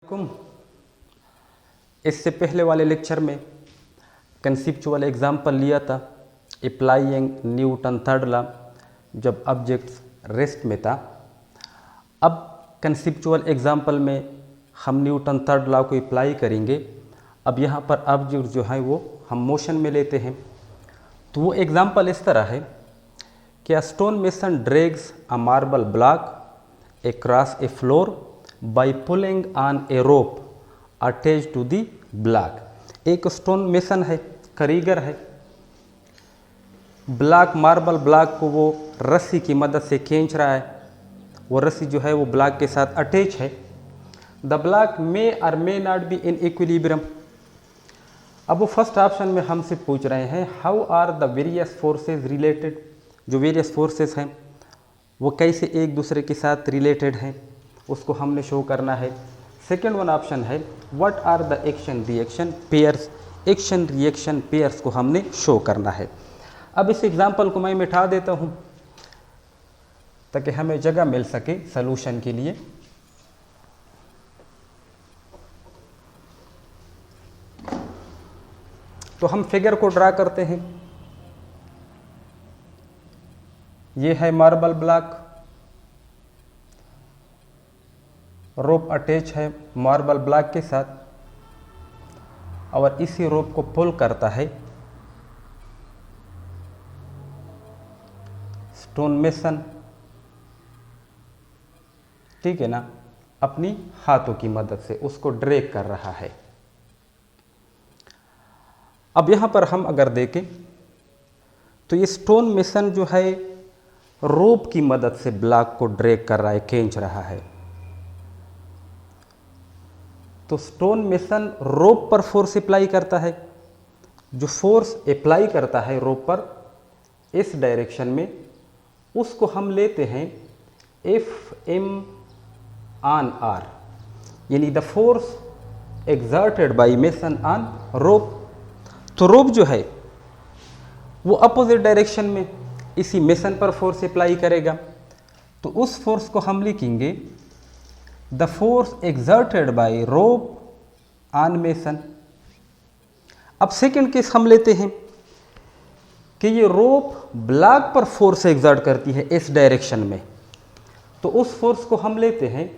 कुम इससे पहले वाले लेक्चर में कंसेप्चुअल एग्जाम्पल लिया था अप्लाइंग न्यूटन थर्ड लॉ जब ऑब्जेक्ट्स रेस्ट में था। अब कंसेप्चुअल एग्जाम्पल में हम न्यूटन थर्ड लॉ को अप्लाई करेंगे। अब यहाँ पर ऑब्जेक्ट जो है वो हम मोशन में लेते हैं। तो वो एग्जाम्पल इस तरह है कि a stone mason drags a marble block across a floor by pulling on a rope attached to the block। एक स्टोन मेसन है, कारीगर है, ब्लॉक मार्बल ब्लॉक को वो रस्सी की मदद से खींच रहा है। वो रस्सी जो है वो ब्लॉक के साथ अटैच है। द ब्लॉक मे और may not be in equilibrium. अब वो फर्स्ट ऑप्शन में हमसे पूछ रहे हैं how are the various forces related. जो वेरियस फोर्सेस हैं वो कैसे एक दूसरे के साथ रिलेटेड हैं उसको हमने शो करना है। सेकेंड वन ऑप्शन है what are the action reaction pairs. Action reaction pairs को हमने शो करना है। अब इस एग्जांपल को मैं मिटा देता हूँ ताकि हमें जगह मिल सके सलूशन के लिए। तो हम फिगर को ड्रा करते हैं। ये है मार्बल ब्लॉक, रोप अटैच है मार्बल ब्लॉक के साथ और इसी रोप को पुल करता है स्टोन मेसन, ठीक है ना, अपनी हाथों की मदद से उसको ड्रैग कर रहा है। अब यहां पर हम अगर देखें तो ये स्टोन मेसन जो है रोप की मदद से ब्लॉक को ड्रैग कर रहा है, खींच रहा है। तो स्टोन मेसन रोप पर फोर्स अप्लाई करता है। जो फोर्स अप्लाई करता है रोप पर इस डायरेक्शन में उसको हम लेते हैं एफ एम ऑन आर, यानी the force exerted by mason on rope. तो रोप जो है वो अपोजिट डायरेक्शन में इसी मेसन पर फोर्स अप्लाई करेगा। तो उस फोर्स को हम लिखेंगे the force exerted bye rope on mason. अब सेकेंड केस हम लेते हैं कि ये रोप ब्लॉक पर फोर्स एक्सर्ट करती है इस डायरेक्शन में। तो उस फोर्स को हम लेते हैं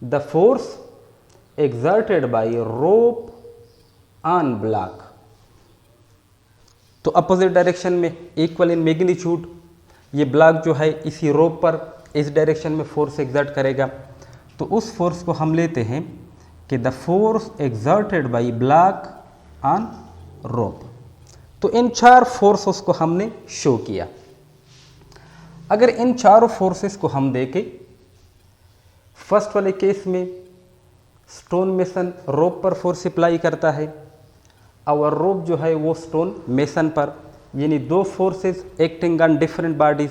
the force exerted bye rope on block. तो अपोजिट डायरेक्शन में इक्वल इन मैग्नीट्यूड ये ब्लॉक जो है इसी रोप पर इस डायरेक्शन में फोर्स एक्सर्ट करेगा। तो उस फोर्स को हम लेते हैं कि the force exerted by block on rope. तो इन चार फोर्सेस को हमने शो किया। अगर इन चारों फोर्सेस को हम देखें, फर्स्ट वाले केस में स्टोन मेसन रोप पर फोर्स अप्लाई करता है और रोप जो है वो स्टोन मेसन पर, यानी दो forces acting on different bodies.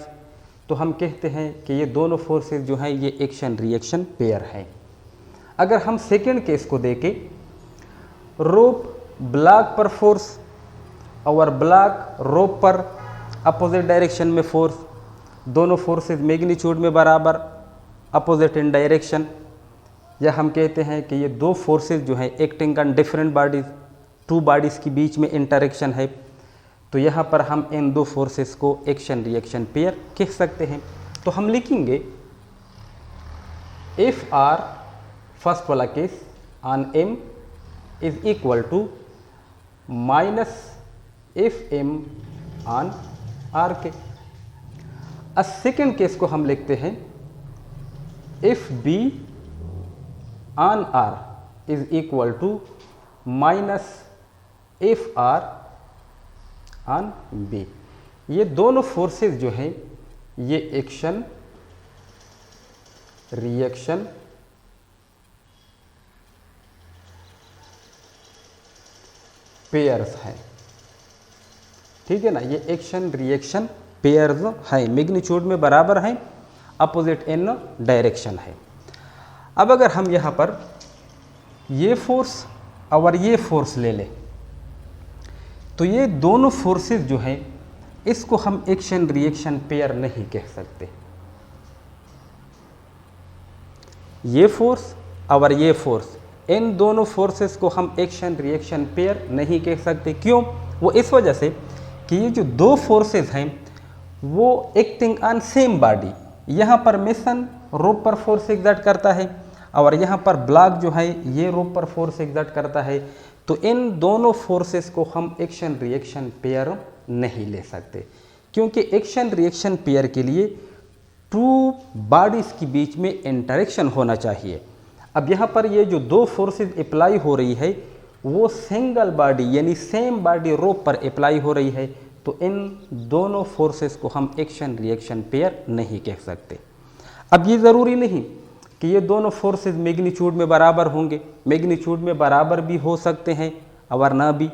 तो हम कहते हैं कि ये दोनों फोर्सेस जो हैं ये एक्शन रिएक्शन पेयर हैं। अगर हम सेकेंड केस को देखें, रोप ब्लॉक पर फोर्स और ब्लॉक रोप पर अपोजिट डायरेक्शन में फोर्स, दोनों फोर्सेस मैग्नीट्यूड में बराबर, अपोजिट इन डायरेक्शन, या हम कहते हैं कि ये दो फोर्सेस जो हैं acting on different bodies, to bodies के बीच में इंटरेक्शन है। तो यहाँ पर हम इन दो फोर्सेस को एक्शन रिएक्शन पेयर कह सकते हैं। तो हम लिखेंगे एफ आर फर्स्ट वाला case on M is equal to minus F M on R के। सेकेंड केस को हम लिखते हैं F B on R is equal to minus F R on B. ये दोनों फोर्सेस जो हैं ये एक्शन रिएक्शन पेयर्स हैं, ठीक है ना। ये एक्शन रिएक्शन पेयर्स हैं, मैग्नीट्यूड में बराबर हैं, अपोजिट इन डायरेक्शन है। अब अगर हम यहाँ पर ये फोर्स और ये फोर्स ले लें तो ये दोनों फोर्सेस जो हैं इसको हम एक्शन रिएक्शन पेयर नहीं कह सकते। ये फोर्स और ये फोर्स इन दोनों फोर्सेस को हम एक्शन रिएक्शन पेयर नहीं कह सकते। क्यों? वो इस वजह से कि ये जो दो फोर्सेस हैं वो एक्टिंग ऑन सेम बॉडी, यहाँ पर मेसन रोप पर फोर्स एग्जर्ट करता है और यहाँ पर ब्लॉक जो है ये रोप पर फोर्स एग्जर्ट करता है। तो इन दोनों फोर्सेस को हम एक्शन रिएक्शन पेयर नहीं ले सकते, क्योंकि एक्शन रिएक्शन पेयर के लिए टू बॉडीज के बीच में इंटरेक्शन होना चाहिए। अब यहाँ पर ये जो दो फोर्सेस अप्लाई हो रही है वो सिंगल बॉडी यानी सेम बॉडी रोप पर अप्लाई हो रही है, तो इन दोनों फोर्सेस को हम एक्शन रिएक्शन पेयर नहीं कह सकते। अब ये ज़रूरी नहीं कि ये दोनों फोर्सेस मैग्नीट्यूड में बराबर होंगे, मैग्नीट्यूड में बराबर भी हो सकते हैं और ना भी।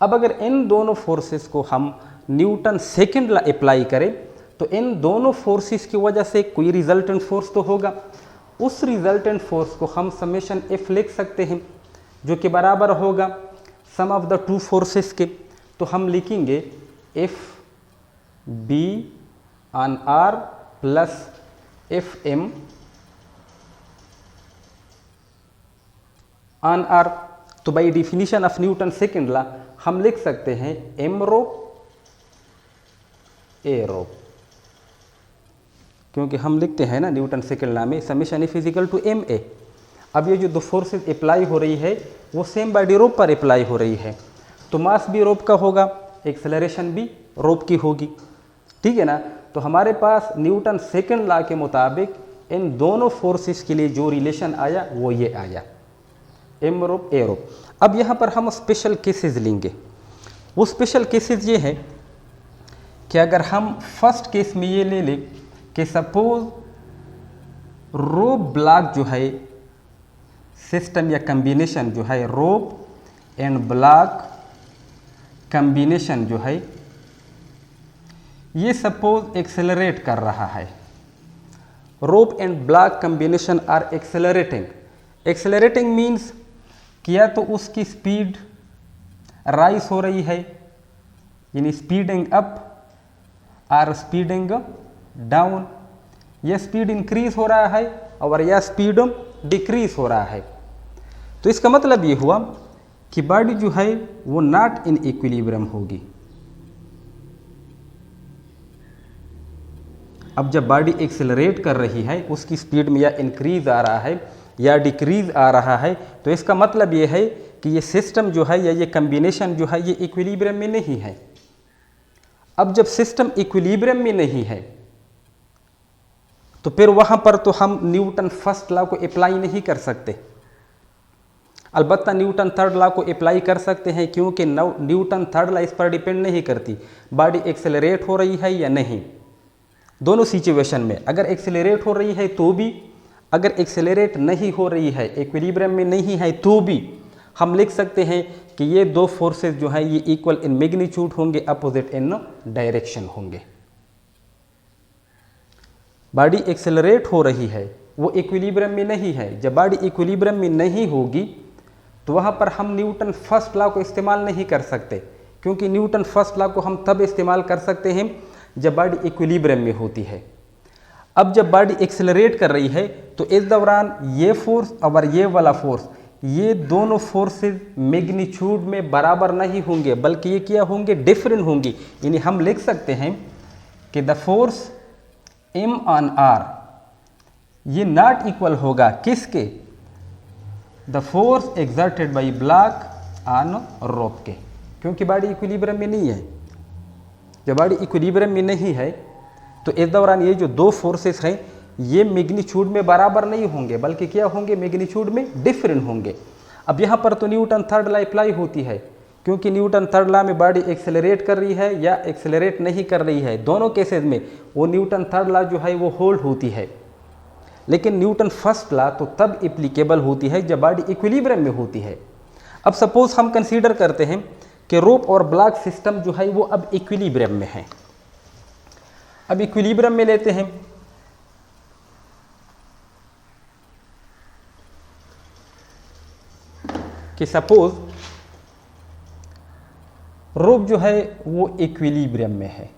अब अगर इन दोनों फोर्सेस को हम न्यूटन सेकेंड लॉ अप्लाई करें तो इन दोनों फोर्सेस की वजह से कोई रिजल्टेंट फोर्स तो होगा, उस रिजल्टेंट फोर्स को हम समेशन एफ लिख सकते हैं जो कि बराबर होगा sum of the two forces के। तो हम लिखेंगे F B on R plus F M on R. तो by definition of Newton second law हम लिख सकते हैं एम रोप ए रोप, क्योंकि हम लिखते हैं ना न्यूटन सेकेंड लॉ में summation F is equal to M A. अब ये जो दो फोर्सेस अप्लाई हो रही है वो सेम बॉडी रोप पर अप्लाई हो रही है, तो मास भी रोप का होगा, एक्सेलरेशन भी रोप की होगी, ठीक है ना। तो हमारे पास न्यूटन सेकेंड लॉ के मुताबिक इन दोनों फोर्सेस के लिए जो रिलेशन आया वो ये आया एम रोप ए रोप। अब यहाँ पर हम स्पेशल केसेस लेंगे। वो स्पेशल केसेस ये है कि अगर हम फर्स्ट केस में ये ले लें कि सपोज रोप ब्लॉक जो है सिस्टम या कम्बिनेशन जो है रोप एंड ब्लॉक कम्बिनेशन जो है ये सपोज एक्सेलरेट कर रहा है, rope and block combination are accelerating. Accelerating means कि या तो उसकी स्पीड राइज हो रही है यानी स्पीडिंग अप और स्पीडिंग डाउन, या स्पीड इंक्रीज हो रहा है और या स्पीड डिक्रीज हो रहा है। तो इसका मतलब ये हुआ कि बॉडी जो है वो नॉट इन इक्विलिब्रियम होगी। अब जब बॉडी एक्सेलरेट कर रही है उसकी स्पीड में या इंक्रीज आ रहा है या डिक्रीज आ रहा है, तो इसका मतलब ये है कि ये सिस्टम जो है या ये कम्बिनेशन जो है ये इक्विलिब्रियम में नहीं है। अब जब सिस्टम इक्विलिब्रियम में नहीं है तो फिर वहाँ पर तो हम न्यूटन फर्स्ट लॉ को अप्लाई नहीं कर सकते। अलबत्ता न्यूटन थर्ड लॉ को अप्लाई कर सकते हैं, क्योंकि न्यूटन थर्ड लॉ इस पर डिपेंड नहीं करती बॉडी एक्सेलरेट हो रही है या नहीं। दोनों सिचुएशन में अगर एक्सेलरेट हो रही है तो भी, अगर एक्सेलरेट नहीं हो रही है इक्विलिब्रियम में नहीं है तो भी हम लिख सकते हैं कि ये दो फोर्सेस जो हैं ये इक्वल इन मैग्नीट्यूड होंगे, अपोजिट इन डायरेक्शन होंगे। बॉडी एक्सेलरेट हो रही है वो इक्विलिब्रियम में नहीं है। जब बॉडी इक्विलिब्रियम में नहीं होगी तो वहाँ पर हम न्यूटन फर्स्ट लॉ को इस्तेमाल नहीं कर सकते, क्योंकि न्यूटन फर्स्ट लॉ को हम तब इस्तेमाल कर सकते हैं जब बॉडी इक्विलिब्रियम में होती है। अब जब बॉडी एक्सेलरेट कर रही है तो इस दौरान ये फोर्स और ये वाला फोर्स, ये दोनों फोर्सेस मैग्नीट्यूड में बराबर नहीं होंगे, बल्कि ये क्या होंगे, डिफरेंट होंगी। यानी हम लिख सकते हैं कि the force M on R ये नॉट इक्वल होगा किसके, the force exerted by block on rope के, क्योंकि बॉडी इक्विलिब्रियम में नहीं है। जब बॉडी इक्विलिब्रियम में नहीं है तो इस दौरान ये जो दो फोर्सेस हैं ये मैग्नीट्यूड में बराबर नहीं होंगे, बल्कि क्या होंगे, मैग्नीट्यूड में डिफरेंट होंगे। अब यहाँ पर तो न्यूटन थर्ड लॉ अप्लाई होती है, क्योंकि न्यूटन थर्ड लॉ में बॉडी एक्सेलरेट कर रही है या एक्सेलरेट नहीं कर रही है, दोनों केसेस में वो न्यूटन थर्ड लॉ जो है वो होल्ड होती है। लेकिन न्यूटन फर्स्ट लॉ तो तब एप्लीकेबल होती है जब बॉडी इक्विलिब्रियम में होती है। अब सपोज हम कंसीडर करते हैं कि रोप और ब्लॉक सिस्टम जो है वो अब इक्विलिब्रियम में है। अब इक्विलिब्रियम में लेते हैं कि सपोज रोप जो है वो इक्विलिब्रियम में है।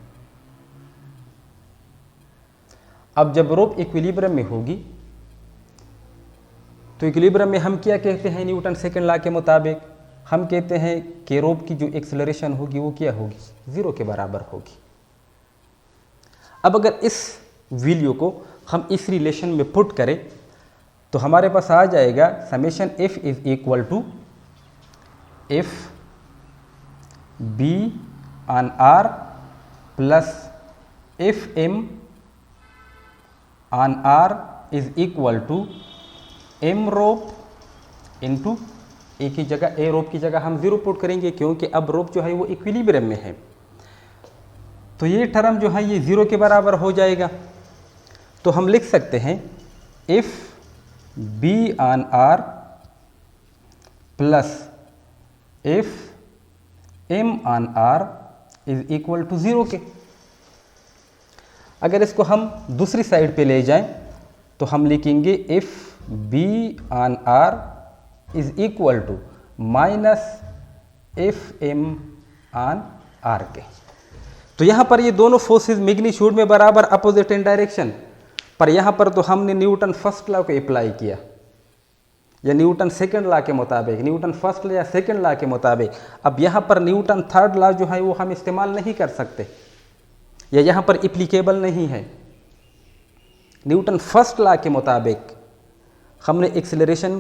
अब जब रोप इक्विलिब्रियम में होगी तो इक्विलिब्रियम में हम क्या कहते हैं न्यूटन सेकंड लॉ के मुताबिक? हम कहते हैं कि रोप की जो एक्सेलरेशन होगी वो क्या होगी? 0 के बराबर होगी। अब अगर इस वैल्यू को हम इस रिलेशन में पुट करें तो हमारे पास आ जाएगा summation F is equal to F B on R plus F M on R is equal to M rope into A की जगह ए रोप की जगह हम 0 पुट करेंगे क्योंकि अब रोप जो है वो इक्विलिब्रियम में है। तो ये टर्म जो है ये 0 के बराबर हो जाएगा। तो हम लिख सकते हैं F B on R plus F M on R is equal to 0 के। अगर इसको हम दूसरी साइड पे ले जाएं तो हम लिखेंगे F B on R is equal to minus F M on R के। तो यहाँ पर ये दोनों फोर्सेस मैग्नीट्यूड में बराबर अपोजिट इन डायरेक्शन, पर यहाँ पर तो हमने न्यूटन फर्स्ट लॉ को अप्लाई किया या न्यूटन सेकंड लॉ के मुताबिक, न्यूटन फर्स्ट लॉ या सेकंड लॉ के मुताबिक। अब यहाँ पर न्यूटन थर्ड लॉ जो है वो हम इस्तेमाल नहीं कर सकते या यहाँ पर एप्लीकेबल नहीं है। न्यूटन फर्स्ट लॉ के मुताबिक हमने एक्सेलरेशन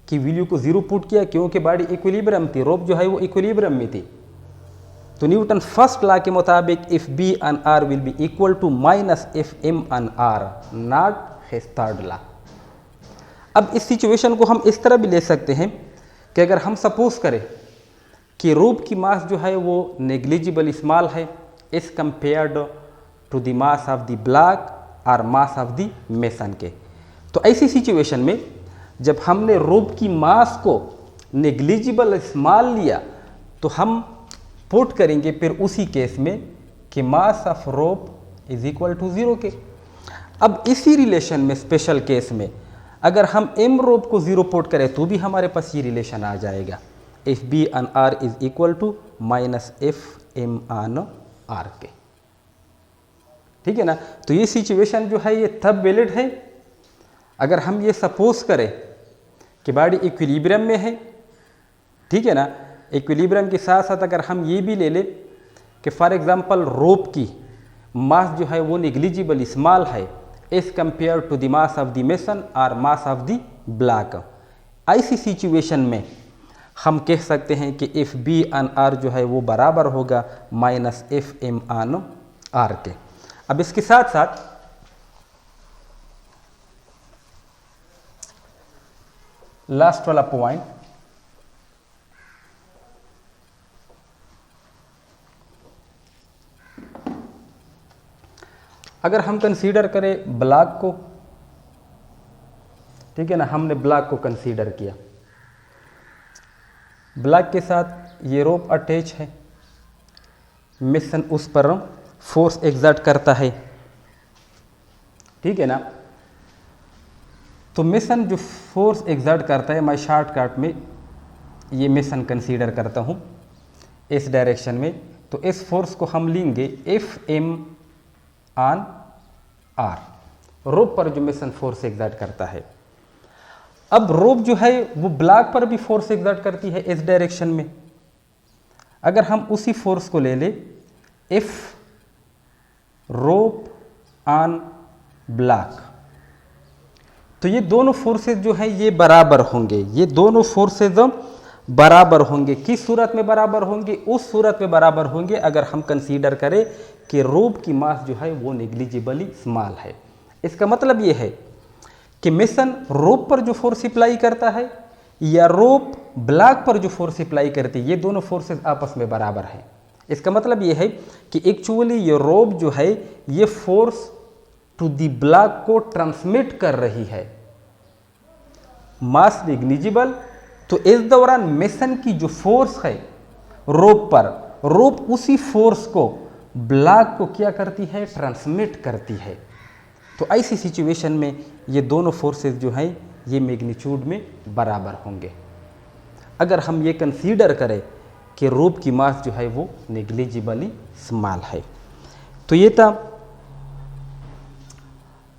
की वैल्यू को 0 पुट किया क्योंकि बॉडी इक्विलिब्रियम थी, रोप जो है वो इक्विलिब्रियम में थी। तो न्यूटन फर्स्ट लॉ के मुताबिक F B on R will be equal to minus F M on R, not his third law. अब इस सिचुएशन को हम इस तरह भी ले सकते हैं कि अगर हम सपोज करें कि रोप की मास जो है वो नेग्लिजिबल स्मॉल है as compared to the mass of the block और मास ऑफ द मेसन के, तो ऐसी सिचुएशन में जब हमने रोप की मास को नेग्लिजिबल स्मॉल लिया तो हम पुट करेंगे फिर उसी केस में कि mass of rope is equal to 0 के। अब इसी रिलेशन में स्पेशल केस में अगर हम एम रोप को 0 पुट करें तो भी हमारे पास ये रिलेशन आ जाएगा, F B on R is equal to minus F M on R के। ठीक है ना। तो ये सिचुएशन जो है ये तब वैलिड है अगर हम ये सपोज करें कि बॉडी इक्विलिब्रियम में है। ठीक है ना। इक्विलिब्रियम के साथ साथ अगर हम ये भी ले लें कि फॉर एग्जांपल रोप की मास जो है वो नेग्लिजिबल स्मॉल है as compare to the mass of the mason और मास ऑफ द ब्लॉक, ऐसी सिचुएशन में हम कह सकते हैं कि एफ बी ऑन आर जो है वो बराबर होगा minus F M on R के। अब इसके साथ साथ लास्ट वाला पॉइंट, अगर हम कंसीडर करें ब्लॉक को, ठीक है ना, हमने ब्लॉक को कंसीडर किया, ब्लॉक के साथ ये रोप अटैच है, मेसन उस पर फोर्स एग्जर्ट करता है। ठीक है ना। तो मेसन जो फोर्स एग्जर्ट करता है, मैं शॉर्टकट में ये मेसन कंसीडर करता हूँ इस डायरेक्शन में, तो इस फोर्स को हम लेंगे एफ एम ऑन आर, रोप पर जो मेसन फोर्स एग्जर्ट करता है। अब रोप जो है वो ब्लॉक पर भी फोर्स एग्जर्ट करती है इस डायरेक्शन में। अगर हम उसी फोर्स को ले ले एफ रोप ऑन ब्लॉक, तो ये दोनों फोर्सेस जो है ये बराबर होंगे, ये दोनों फोर्सेस बराबर होंगे। किस सूरत में बराबर होंगे? उस सूरत में बराबर होंगे अगर हम कंसीडर करें कि रोप की मास जो है वो नेग्लिजिबली स्मॉल है। इसका मतलब ये है कि मेसन रोप पर जो फोर्स अप्लाई करता है या रोप ब्लॉक पर जो फोर्स अप्लाई करती है, ये दोनों फोर्सेस आपस में बराबर हैं। इसका मतलब ये है कि एक्चुअली ये रोप जो है ये फोर्स टू दी ब्लॉक को ट्रांसमिट कर रही है, मास नेग्लिजिबल। तो इस दौरान मेसन की जो फोर्स है रोप पर, रोप उसी फोर्स को ब्लॉक को क्या करती है? ट्रांसमिट करती है। तो ऐसी सिचुएशन में ये दोनों फोर्सेस जो हैं ये मैग्नीट्यूड में बराबर होंगे अगर हम ये कंसीडर करें कि रोप की मास जो है वो नेग्लिजिबली स्मॉल है। तो ये था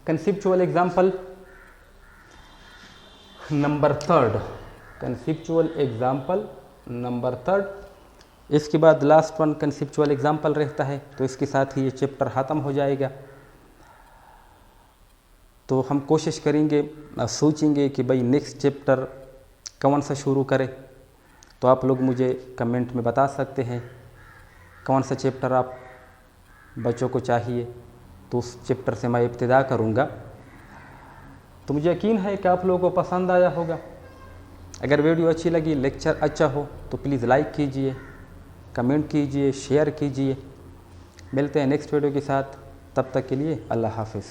conceptual example number third, conceptual example number third. इसके बाद लास्ट वन कंसेप्चुअल एग्जाम्पल रहता है, तो इसके साथ ही ये चैप्टर ख़त्म हो जाएगा। तो हम कोशिश करेंगे, सोचेंगे कि भाई नेक्स्ट चैप्टर कौन सा शुरू करें। तो आप लोग मुझे कमेंट में बता सकते हैं कौन सा चैप्टर आप बच्चों को चाहिए, तो उस चैप्टर से मैं इब्तिदा करूँगा। तो मुझे यकीन है कि आप लोगों को पसंद आया होगा। अगर वीडियो अच्छी लगी, लेक्चर अच्छा हो तो प्लीज़ लाइक कीजिए, कमेंट कीजिए, शेयर कीजिए। मिलते हैं नेक्स्ट वीडियो के साथ, तब तक के लिए अल्लाह हाफ़िज़।